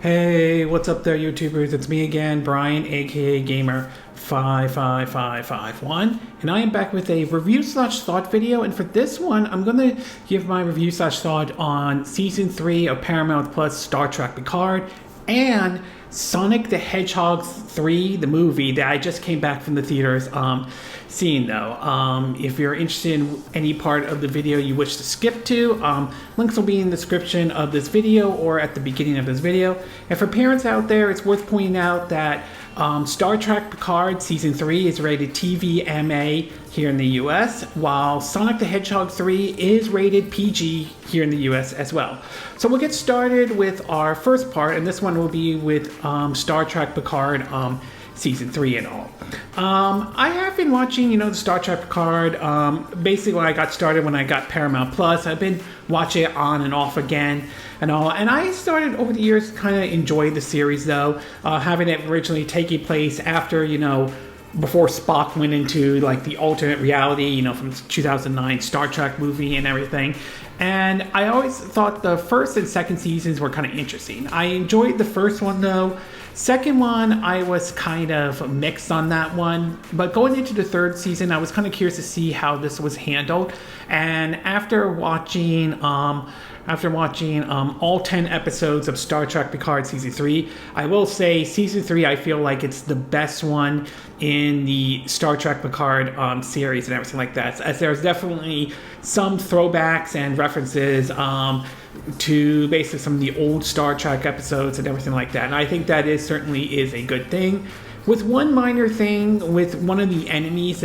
Hey, what's up there, YouTubers? It's me again, Brian, aka Gamer55551, and I am back with a review/thought video. And for this one, I'm gonna give my review/thought on Season 3 of Paramount Plus Star Trek Picard and Sonic the Hedgehog 3, the movie that I just came back from the theaters seeing though. If you're interested in any part of the video you wish to skip to, links will be in the description of this video or at the beginning of this video. And for parents out there, it's worth pointing out that Star Trek Picard Season 3 is rated TVMA here in the US, while Sonic the Hedgehog 3 is rated PG here in the US as well. So we'll get started with our first part, and this one will be with Star Trek Picard Season 3 and all. I have been watching, the Star Trek Picard. Basically, I got started when I got Paramount Plus. I've been watching it on and off again and all. And I started over the years kind of enjoy the series, though, having it originally taking place after, before Spock went into like the alternate reality, from 2009 Star Trek movie and everything. And I always thought the first and second seasons were kind of interesting. I enjoyed the first one though. Second one, I was kind of mixed on that one. But going into the third season, I was kind of curious to see how this was handled. And after watching all 10 episodes of Star Trek Picard Season 3, I will say Season 3, I feel like it's the best one in the Star Trek Picard series and everything like that. As there's definitely some throwbacks and references to basically some of the old Star Trek episodes and everything like that. And I think that certainly is a good thing. With one minor thing, with one of the enemies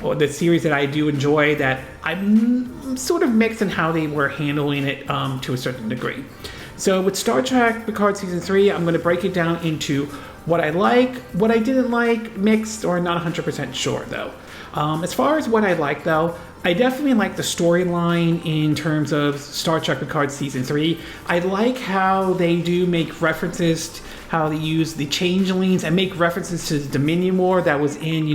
or the series that I do enjoy, that I'm sort of mixed in how they were handling it to a certain degree. So with Star Trek Picard Season 3, I'm going to break it down into what I like, what I didn't like, mixed, or not 100% sure though. As far as what I like though, I definitely like the storyline in terms of Star Trek Picard Season 3. I like how they do make references to how they use the changelings and make references to the Dominion War that was in,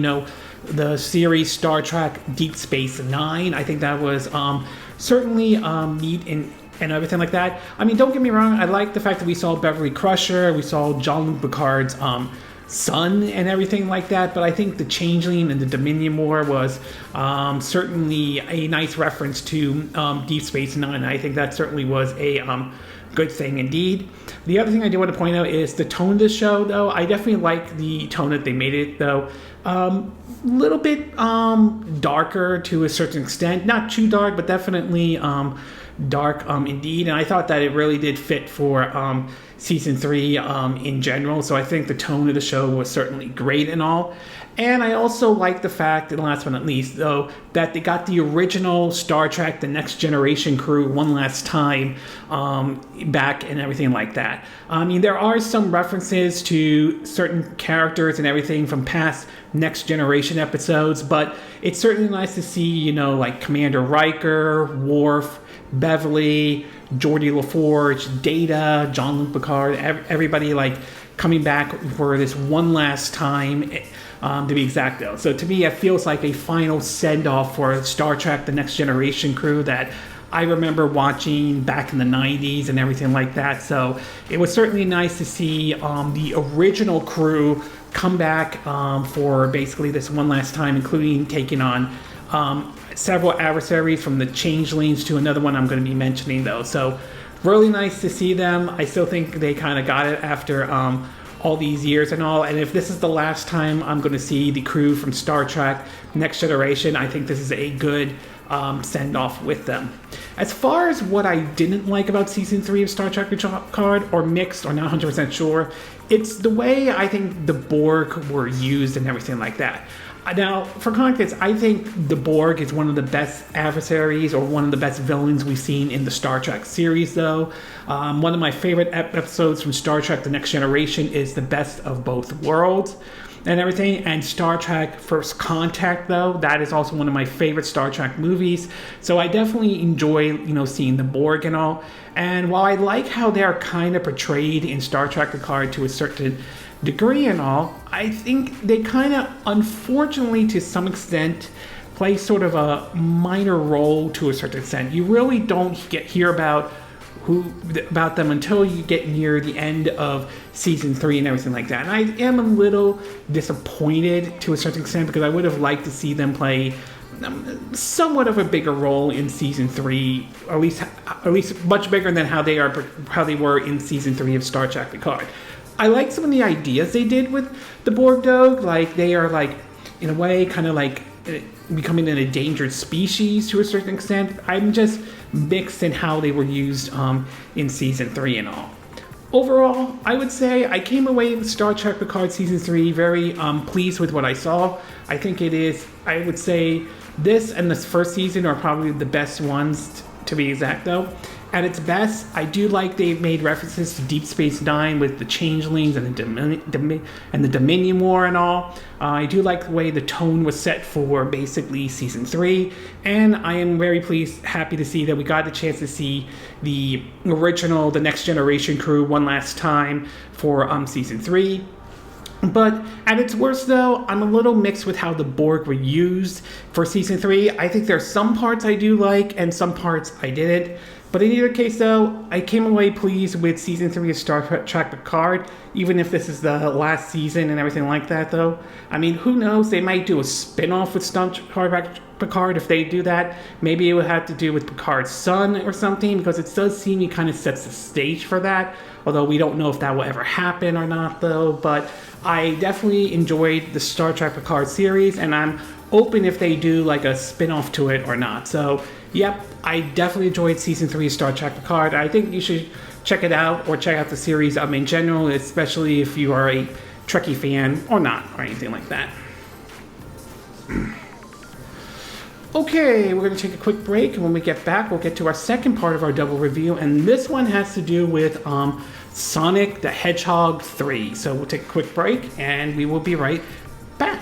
the series Star Trek Deep Space Nine. I think that was certainly neat and everything like that. I mean, don't get me wrong, I like the fact that we saw Beverly Crusher, we saw Jean-Luc Picard's son and everything like that, but I think the changeling and the Dominion War was certainly a nice reference to Deep Space Nine. I think that certainly was a good thing indeed. The other thing I do want to point out is the tone of the show, though. I definitely like the tone that they made it, though. Little bit darker to a certain extent. Not too dark, but definitely dark indeed. And I thought that it really did fit for Season 3 in general. So I think the tone of the show was certainly great and all. And I also like the fact, and last but not least, though, that they got the original Star Trek The Next Generation crew one last time back and everything like that. I mean, there are some references to certain characters and everything from past Next Generation episodes, but it's certainly nice to see, like Commander Riker, Worf, Beverly, Geordi LaForge, Data, Jean-Luc Picard, everybody like coming back for this one last time, to be exact though. So to me, it feels like a final send-off for Star Trek The Next Generation crew that I remember watching back in the 90s and everything like that. So it was certainly nice to see the original crew come back for basically this one last time, including taking on several adversaries from the changelings to another one I'm going to be mentioning though. So really nice to see them. I still think they kind of got it after all these years and all. And if this is the last time I'm going to see the crew from Star Trek Next Generation, I think this is a good send-off with them. As far as what I didn't like about Season 3 of Star Trek Picard, or mixed, or not 100% sure, it's the way I think the Borg were used and everything like that. Now, for context, I think the Borg is one of the best adversaries or one of the best villains we've seen in the Star Trek series, though. One of my favorite episodes from Star Trek The Next Generation is The Best of Both Worlds and everything. And Star Trek First Contact, though, that is also one of my favorite Star Trek movies. So I definitely enjoy, seeing the Borg and all. And while I like how they're kind of portrayed in Star Trek Picard to a certain degree and all, I think they kind of, unfortunately to some extent, play sort of a minor role to a certain extent. You really don't hear about about them until you get near the end of season 3 and everything like that. And I am a little disappointed to a certain extent because I would have liked to see them play somewhat of a bigger role in season 3, at least much bigger than how they were in season 3 of Star Trek Picard. I like some of the ideas they did with the Borg, though. Like, they are, like, in a way, kind of like becoming an endangered species to a certain extent. I'm just mixed in how they were used in season 3 and all. Overall, I would say I came away with Star Trek Picard season 3 very pleased with what I saw. I think it is, I would say, this and this first season are probably the best ones, to be exact, though. At its best, I do like they've made references to Deep Space Nine with the changelings and the Dominion War and all. I do like the way the tone was set for basically season 3, and I am very happy to see that we got the chance to see the original, the Next Generation crew one last time for season 3. But at its worst, though, I'm a little mixed with how the Borg were used for season 3. I think there's some parts I do like and some parts I didn't. But in either case, though, I came away pleased with season 3 of Star Trek Picard, even if this is the last season and everything like that, though. I mean, who knows? They might do a spin-off with Star Trek Picard if they do that. Maybe it would have to do with Picard's son or something, because it does seem it kind of sets the stage for that. Although we don't know if that will ever happen or not, though. But I definitely enjoyed the Star Trek Picard series, and I'm open if they do like a spin-off to it or not. So, yep, I definitely enjoyed season 3 of Star Trek Picard. I think you should check it out, or check out the series in general, especially if you are a Trekkie fan or not, or anything like that. Okay, we're going to take a quick break, and when we get back, we'll get to our second part of our double review, and this one has to do with Sonic the Hedgehog 3. So we'll take a quick break, and we will be right back.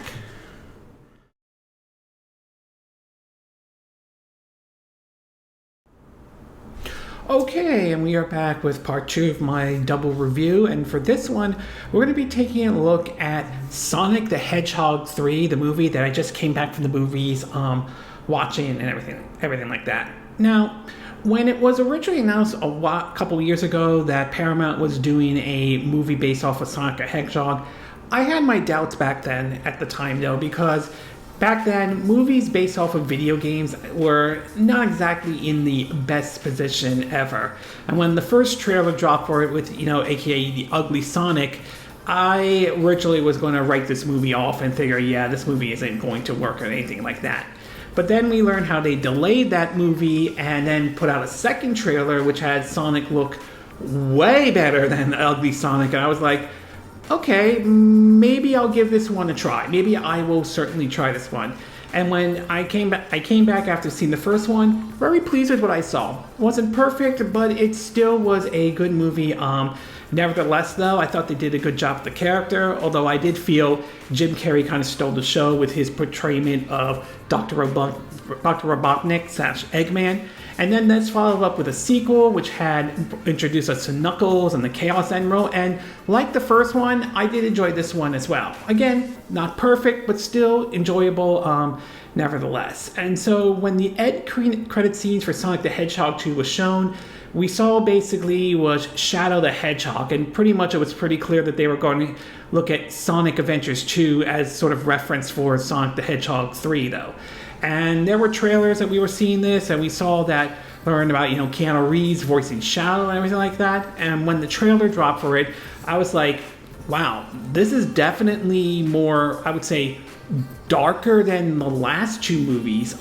Okay, and we are back with part 2 of my double review, and for this one, we're going to be taking a look at Sonic the Hedgehog 3, the movie that I just came back from the movies watching and everything like that. Now, when it was originally announced a couple years ago that Paramount was doing a movie based off of Sonic the Hedgehog, I had my doubts back then at the time, though, because back then, movies based off of video games were not exactly in the best position ever. And when the first trailer dropped for it with, aka the Ugly Sonic, I originally was going to write this movie off and figure, yeah, this movie isn't going to work or anything like that. But then we learned how they delayed that movie and then put out a second trailer which had Sonic look way better than the Ugly Sonic. And I was like, okay, maybe I'll give this one a try. Maybe I will certainly try this one. And when I came back after seeing the first one, very pleased with what I saw. Wasn't perfect, but it still was a good movie. Nevertheless, though, I thought they did a good job with the character, although I did feel Jim Carrey kind of stole the show with his portrayment of Dr. Robotnik/Eggman. And then let's follow up with a sequel, which had introduced us to Knuckles and the Chaos Emerald. And like the first one, I did enjoy this one as well. Again, not perfect, but still enjoyable nevertheless. And so when the end credit scenes for Sonic the Hedgehog 2 was shown, we saw basically was Shadow the Hedgehog. And pretty much it was pretty clear that they were going to look at Sonic Adventures 2 as sort of reference for Sonic the Hedgehog 3, though. And there were trailers that we were seeing this, and we saw that, learned about, Keanu Reeves voicing Shadow and everything like that. And when the trailer dropped for it, I was like, wow, this is definitely more, I would say, darker than the last 2 movies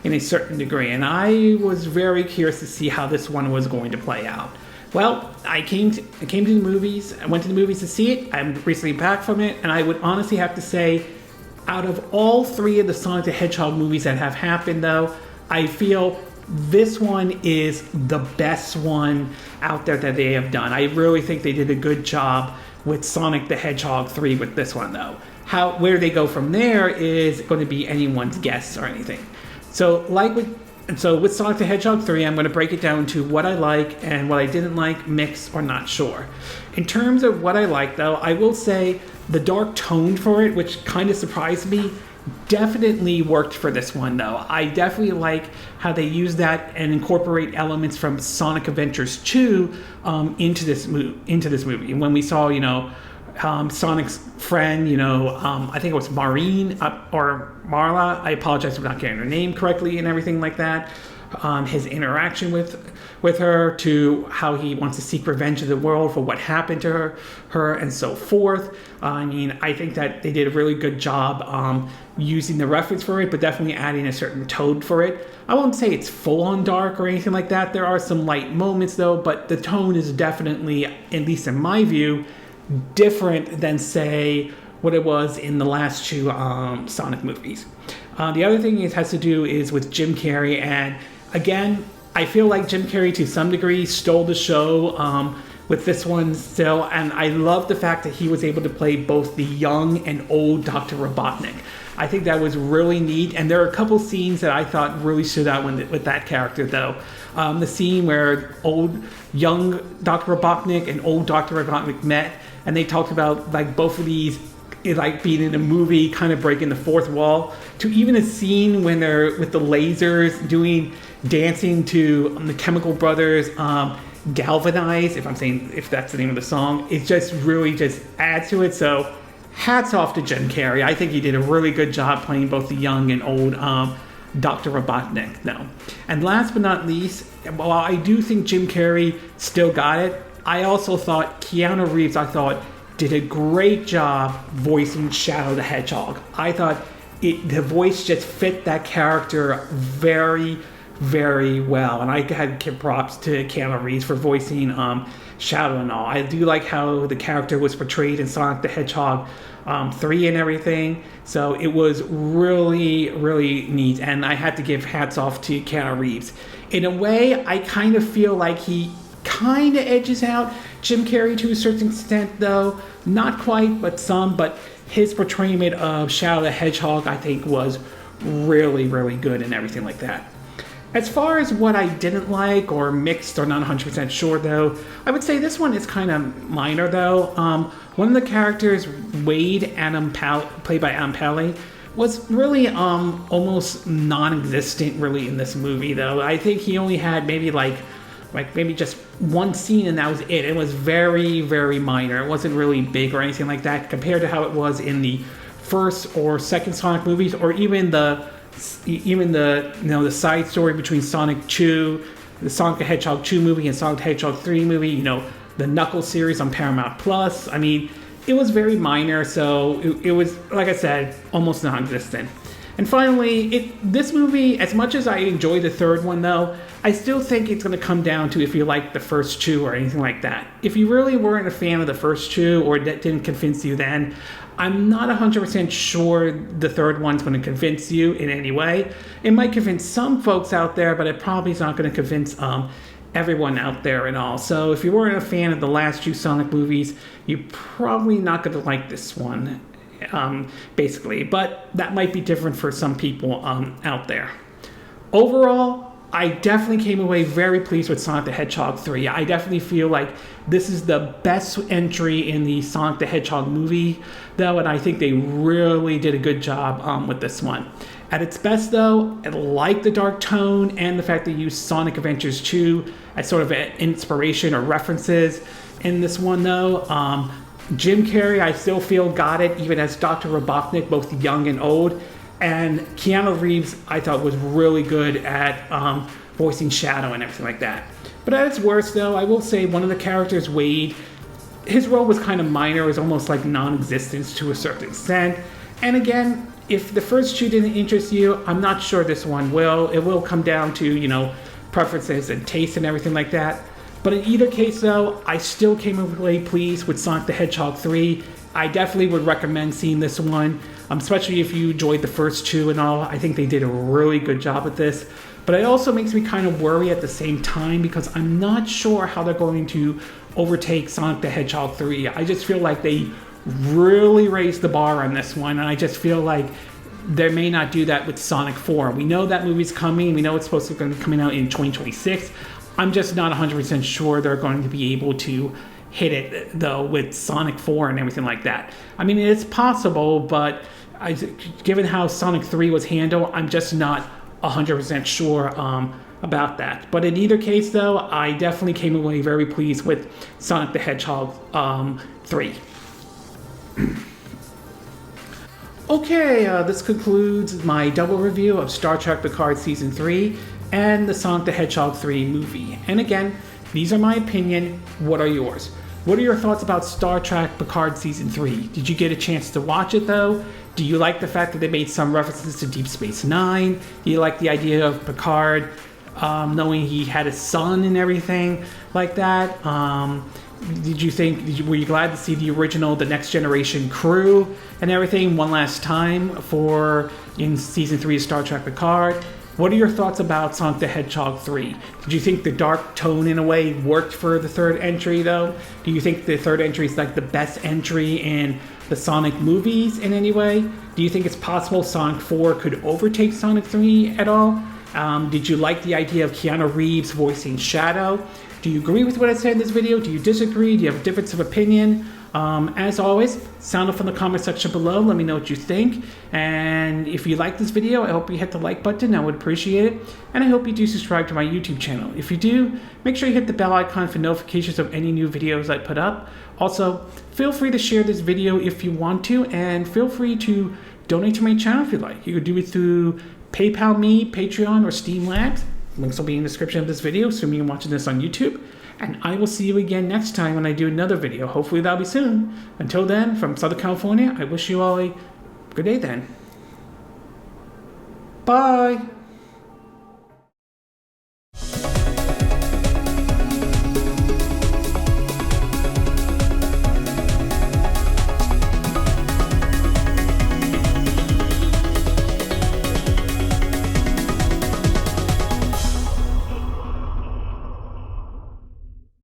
in a certain degree. And I was very curious to see how this one was going to play out. Well, I came to the movies. I went to the movies to see it. I'm recently back from it, and I would honestly have to say, out of all 3 of the Sonic the Hedgehog movies that have happened, though, I feel this one is the best one out there that they have done. I really think they did a good job with Sonic the Hedgehog 3 with this one, though. Where they go from there is going to be anyone's guess or anything. So with Sonic the Hedgehog 3, I'm going to break it down to what I like and what I didn't like, mix or not sure. In terms of what I like, though, I will say the dark tone for it, which kind of surprised me, definitely worked for this one, though. I definitely like how they use that and incorporate elements from Sonic Adventures 2 into this movie. And when we saw, Sonic's friend, I think it was Maureen or Marla. I apologize for not getting her name correctly and everything like that. His interaction with her, to how he wants to seek revenge of the world for what happened to her and so forth. I think that they did a really good job using the reference for it, but definitely adding a certain tone for it. I won't say it's full on dark or anything like that. There are some light moments though, but the tone is definitely, at least in my view, different than, say, what it was in the last two Sonic movies. The other thing it has to do is with Jim Carrey, and again, I feel like Jim Carrey to some degree stole the show with this one still, and I love the fact that he was able to play both the young and old Dr. Robotnik. I think that was really neat, and there are a couple scenes that I thought really stood out with that character, though. The scene where young Dr. Robotnik and old Dr. Robotnik met, and they talked about like both of these like being in a movie, kind of breaking the fourth wall, to even a scene when they're with the lasers dancing to the Chemical Brothers' Galvanize, if that's the name of the song. It just really just adds to it. So hats off to Jim Carrey. I think he did a really good job playing both the young and old Dr. Robotnik. No. And last but not least, while I do think Jim Carrey still got it, I also thought Keanu Reeves, did a great job voicing Shadow the Hedgehog. I thought the voice just fit that character very, very well. And I had to give props to Keanu Reeves for voicing Shadow and all. I do like how the character was portrayed in Sonic the Hedgehog 3 and everything. So it was really, really neat. And I had to give hats off to Keanu Reeves. In a way, I kind of feel like he kind of edges out Jim Carrey to a certain extent, though. Not quite, but some. But his portrayal of Shadow the Hedgehog, I think, was really, really good and everything like that. As far as what I didn't like or mixed or not 100% sure, though, I would say this one is kind of minor, though. One of the characters, Wade, played by Adam Pally, was really almost non-existent, really, in this movie, though. I think he only had maybe maybe just one scene, and that was it. It was very, very minor. It wasn't really big or anything like that compared to how it was in the first or second Sonic movies, or even the side story between Sonic 2, the Sonic the Hedgehog 2 movie, and Sonic the Hedgehog 3 movie. The Knuckles series on Paramount Plus. It was very minor, so it was, like I said, almost non-existent. And finally, this movie, as much as I enjoy the third one, though, I still think it's going to come down to if you like the first two or anything like that. If you really weren't a fan of the first two, or that didn't convince you then, I'm not 100% sure the third one's going to convince you in any way. It might convince some folks out there, but it probably is not going to convince everyone out there and all. So if you weren't a fan of the last two Sonic movies, you're probably not going to like this one. Basically, but that might be different for some people out there. Overall, I definitely came away very pleased with Sonic the Hedgehog 3. I definitely feel like this is the best entry in the Sonic the Hedgehog movie, though, and I think they really did a good job with this one. At its best, though, I like the dark tone and the fact they used Sonic Adventures 2 as sort of an inspiration or references in this one, though. Jim Carrey, I still feel, got it, even as Dr. Robotnik, both young and old. And Keanu Reeves, I thought, was really good at voicing Shadow and everything like that. But at its worst, though, I will say one of the characters, Wade, his role was kind of minor. It was almost like non-existent to a certain extent. And again, if the first two didn't interest you, I'm not sure this one will. It will come down to, preferences and taste and everything like that. But in either case, though, I still came away pleased with Sonic the Hedgehog 3. I definitely would recommend seeing this one, especially if you enjoyed the first two and all. I think they did a really good job with this. But it also makes me kind of worry at the same time, because I'm not sure how they're going to overtake Sonic the Hedgehog 3. I just feel like they really raised the bar on this one, and I just feel like they may not do that with Sonic 4. We know that movie's coming. We know it's supposed to be coming out in 2026. I'm just not 100% sure they're going to be able to hit it, though, with Sonic 4 and everything like that. It's possible, but given how Sonic 3 was handled, I'm just not 100% sure about that. But in either case, though, I definitely came away very pleased with Sonic the Hedgehog 3. Okay, this concludes my double review of Star Trek Picard Season 3 and the Sonic the Hedgehog 3 movie. And again, these are my opinion. What are yours? What are your thoughts about Star Trek Picard Season 3? Did you get a chance to watch it, though? Do you like the fact that they made some references to Deep Space Nine? Do you like the idea of Picard knowing he had a son and everything like that? Were you glad to see the original, the Next Generation crew and everything one last time in Season 3 of Star Trek Picard? What are your thoughts about Sonic the Hedgehog 3? Did you think the dark tone, in a way, worked for the third entry, though? Do you think the third entry is like the best entry in the Sonic movies in any way? Do you think it's possible Sonic 4 could overtake Sonic 3 at all? Did you like the idea of Keanu Reeves voicing Shadow? Do you agree with what I said in this video? Do you disagree? Do you have a difference of opinion? As always, sound off in the comment section below. Let me know what you think. And if you like this video, I hope you hit the like button. I would appreciate it. And I hope you do subscribe to my YouTube channel. If you do, make sure you hit the bell icon for notifications of any new videos I put up. Also, feel free to share this video if you want to, and feel free to donate to my channel if you'd like. You could do it through PayPal Me, Patreon, or Steam Labs. Links will be in the description of this video, assuming you're watching this on YouTube. And I will see you again next time when I do another video. Hopefully that'll be soon. Until then, from Southern California, I wish you all a good day then. Bye!